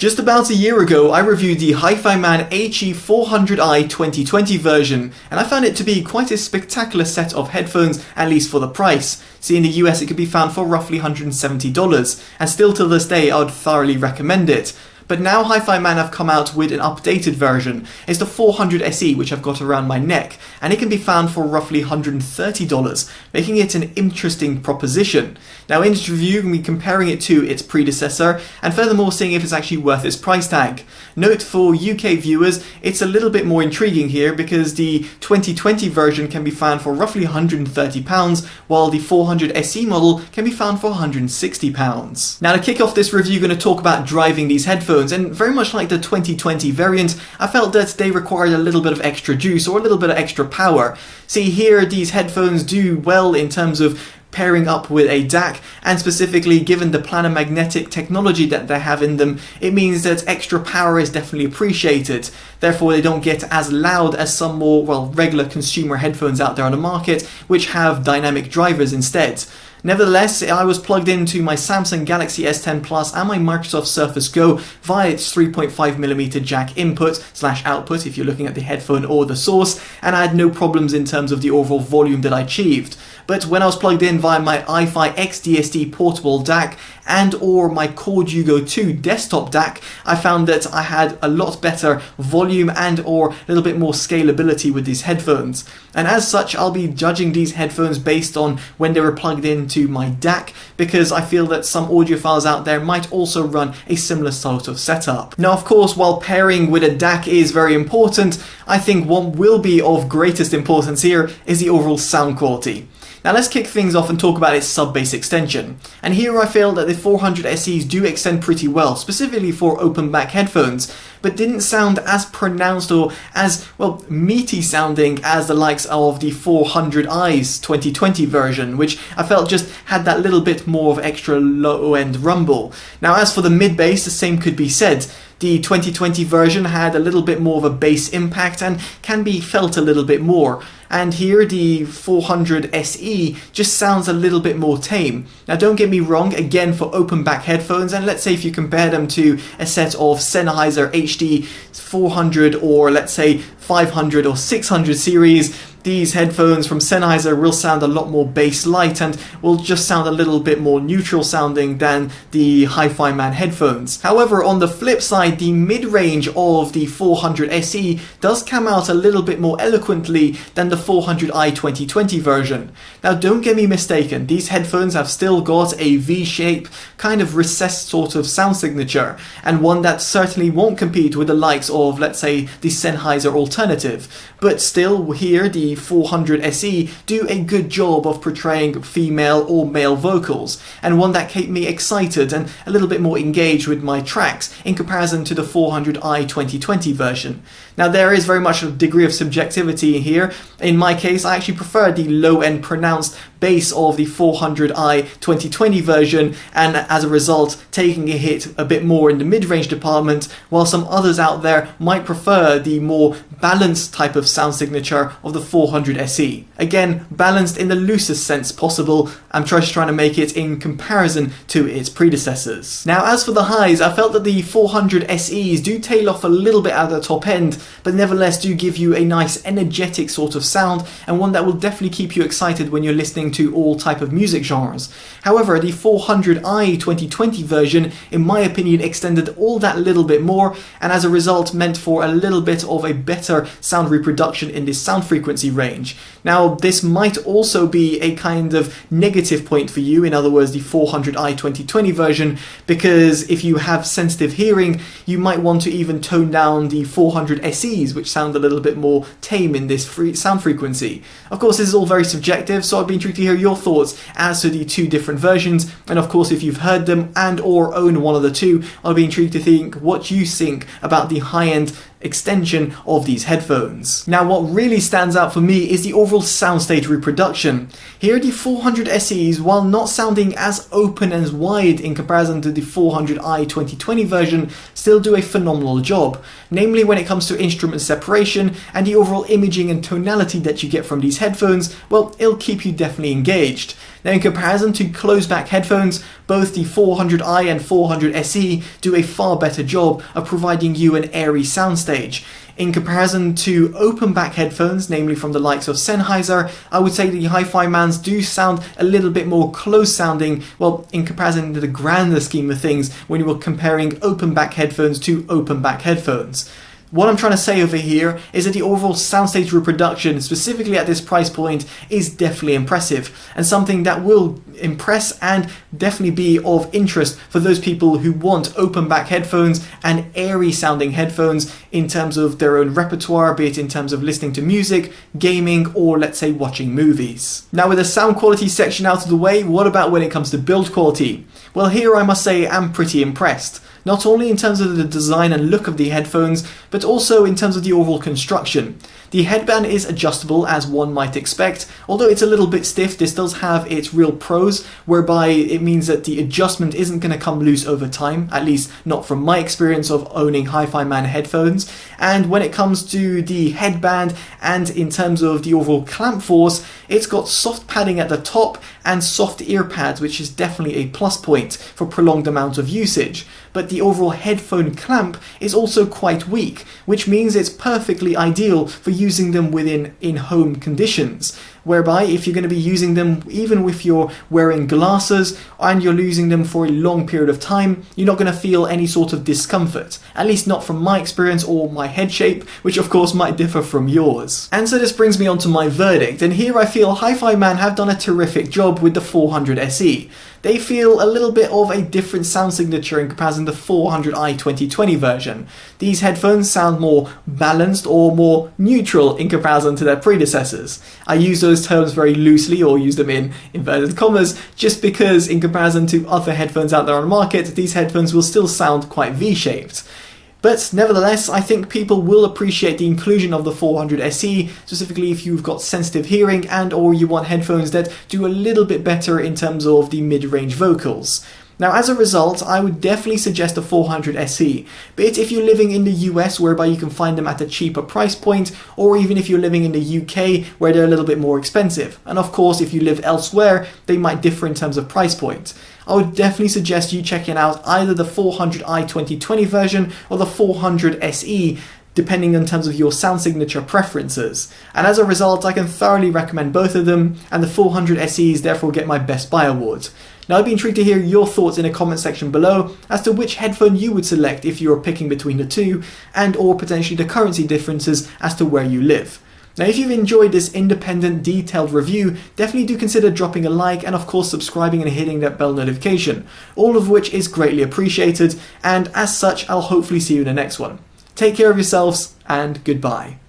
Just about a year ago, I reviewed the HiFiMan HE400i 2020 version, and I found it to be quite a spectacular set of headphones, at least for the price. See, in the US it could be found for roughly $170, and still to this day I would thoroughly recommend it. But now HiFiMan have come out with an updated version. It's the 400SE, which I've got around my neck, and it can be found for roughly $130, making it an interesting proposition. Now in this review, we'll be comparing it to its predecessor, and furthermore seeing if it's actually worth its price tag. Note for UK viewers, it's a little bit more intriguing here because the 2020 version can be found for roughly £130, while the 400SE model can be found for £160. Now to kick off this review, I'm going to talk about driving these headphones. And very much like the 2020 variant, I felt that they required a little bit of extra juice or a little bit of extra power. See here, these headphones do well in terms of pairing up with a DAC, and specifically given the planar magnetic technology that they have in them, it means that extra power is definitely appreciated. Therefore they don't get as loud as some more, regular consumer headphones out there on the market, which have dynamic drivers instead. Nevertheless, I was plugged into my Samsung Galaxy S10 Plus and my Microsoft Surface Go via its 3.5mm jack input/output if you're looking at the headphone or the source, and I had no problems in terms of the overall volume that I achieved. But when I was plugged in via my iFi XDSD portable DAC and or my Chord Hugo 2 desktop DAC, I found that I had a lot better volume and or a little bit more scalability with these headphones. And as such, I'll be judging these headphones based on when they were plugged into my DAC, because I feel that some audiophiles out there might also run a similar sort of setup. Now of course, while pairing with a DAC is very important, I think what will be of greatest importance here is the overall sound quality. Now let's kick things off and talk about its sub-bass extension. And here I feel that the 400SEs do extend pretty well, specifically for open back headphones, but didn't sound as pronounced or as, meaty sounding as the likes of the 400i's 2020 version, which I felt just had that little bit more of extra low-end rumble. Now as for the mid-bass, the same could be said. The 2020 version had a little bit more of a bass impact and can be felt a little bit more. And here the 400SE just sounds a little bit more tame. Now don't get me wrong, again for open back headphones, and let's say if you compare them to a set of Sennheiser HD 400 or let's say 500 or 600 series, these headphones from Sennheiser will sound a lot more bass light and will just sound a little bit more neutral sounding than the HiFiMan headphones. However, on the flip side, the mid-range of the 400SE does come out a little bit more eloquently than the 400i 2020 version. Now don't get me mistaken, these headphones have still got a V-shape, kind of recessed sort of sound signature, and one that certainly won't compete with the likes of, let's say, the Sennheiser alternative. But still, here the 400SE do a good job of portraying female or male vocals, and one that kept me excited and a little bit more engaged with my tracks in comparison to the 400i 2020 version. Now there is very much a degree of subjectivity here. In my case, I actually prefer the low-end pronounced bass of the 400i 2020 version, and as a result taking a hit a bit more in the mid-range department, while some others out there might prefer the more balanced type of sound signature of the 400SE. Again, balanced in the loosest sense possible. I'm just trying to make it in comparison to its predecessors. Now as for the highs, I felt that the 400SEs do tail off a little bit at the top end, but nevertheless do give you a nice energetic sort of sound, and one that will definitely keep you excited when you're listening to all type of music genres. However, the 400i 2020 version, in my opinion, extended all that little bit more, and as a result meant for a little bit of a better sound reproduction in this sound frequency range. Now this might also be a kind of negative point for you, in other words the 400i 2020 version, because if you have sensitive hearing, you might want to even tone down the 400SEs, which sound a little bit more tame in this sound frequency. Of course, this is all very subjective, so I'd be intrigued to hear your thoughts as to the two different versions, and of course if you've heard them and or own one of the two, I'll be intrigued to think what you think about the high-end extension of these headphones. Now what really stands out for me is the overall soundstage reproduction. Here the 400SEs, while not sounding as open and as wide in comparison to the 400i 2020 version, still do a phenomenal job, namely when it comes to instrument separation and the overall imaging and tonality that you get from these headphones. Well, it'll keep you definitely engaged. Now in comparison to closed-back headphones, both the 400i and 400SE do a far better job of providing you an airy soundstage. In comparison to open-back headphones, namely from the likes of Sennheiser, I would say the HiFiMans do sound a little bit more close-sounding, well, in comparison to the grander scheme of things when you were comparing open-back headphones to open-back headphones. What I'm trying to say over here is that the overall soundstage reproduction, specifically at this price point, is definitely impressive, and something that will impress and definitely be of interest for those people who want open back headphones and airy sounding headphones in terms of their own repertoire, be it in terms of listening to music, gaming, or let's say watching movies. Now with the sound quality section out of the way, what about when it comes to build quality? Well, here I must say I'm pretty impressed. Not only in terms of the design and look of the headphones, but also in terms of the overall construction. The headband is adjustable as one might expect, although it's a little bit stiff. This does have its real pros, whereby it means that the adjustment isn't going to come loose over time, at least not from my experience of owning HiFiMan headphones. And when it comes to the headband and in terms of the overall clamp force, it's got soft padding at the top and soft ear pads, which is definitely a plus point for prolonged amount of usage. But the overall headphone clamp is also quite weak, which means it's perfectly ideal for using them within in-home conditions, whereby if you're going to be using them even if you're wearing glasses and you're using them for a long period of time, you're not going to feel any sort of discomfort, at least not from my experience or my head shape, which of course might differ from yours. And so this brings me on to my verdict, and here I feel HiFiMan have done a terrific job with the 400SE. They feel a little bit of a different sound signature in comparison to the 400i 2020 version. These headphones sound more balanced or more neutral in comparison to their predecessors. I use those terms very loosely, or use them in inverted commas, just because in comparison to other headphones out there on the market, these headphones will still sound quite V-shaped. But nevertheless, I think people will appreciate the inclusion of the 400SE, specifically if you've got sensitive hearing and or you want headphones that do a little bit better in terms of the mid-range vocals. Now as a result, I would definitely suggest the 400SE, be it if you're living in the US whereby you can find them at a cheaper price point, or even if you're living in the UK where they're a little bit more expensive. And of course if you live elsewhere, they might differ in terms of price point. I would definitely suggest you checking out either the 400i 2020 version or the 400SE, depending in terms of your sound signature preferences. And as a result, I can thoroughly recommend both of them, and the 400SEs therefore get my Best Buy award. Now I'd be intrigued to hear your thoughts in the comment section below as to which headphone you would select if you were picking between the two, and or potentially the currency differences as to where you live. Now if you've enjoyed this independent detailed review, definitely do consider dropping a like and of course subscribing and hitting that bell notification, all of which is greatly appreciated, and as such I'll hopefully see you in the next one. Take care of yourselves and goodbye.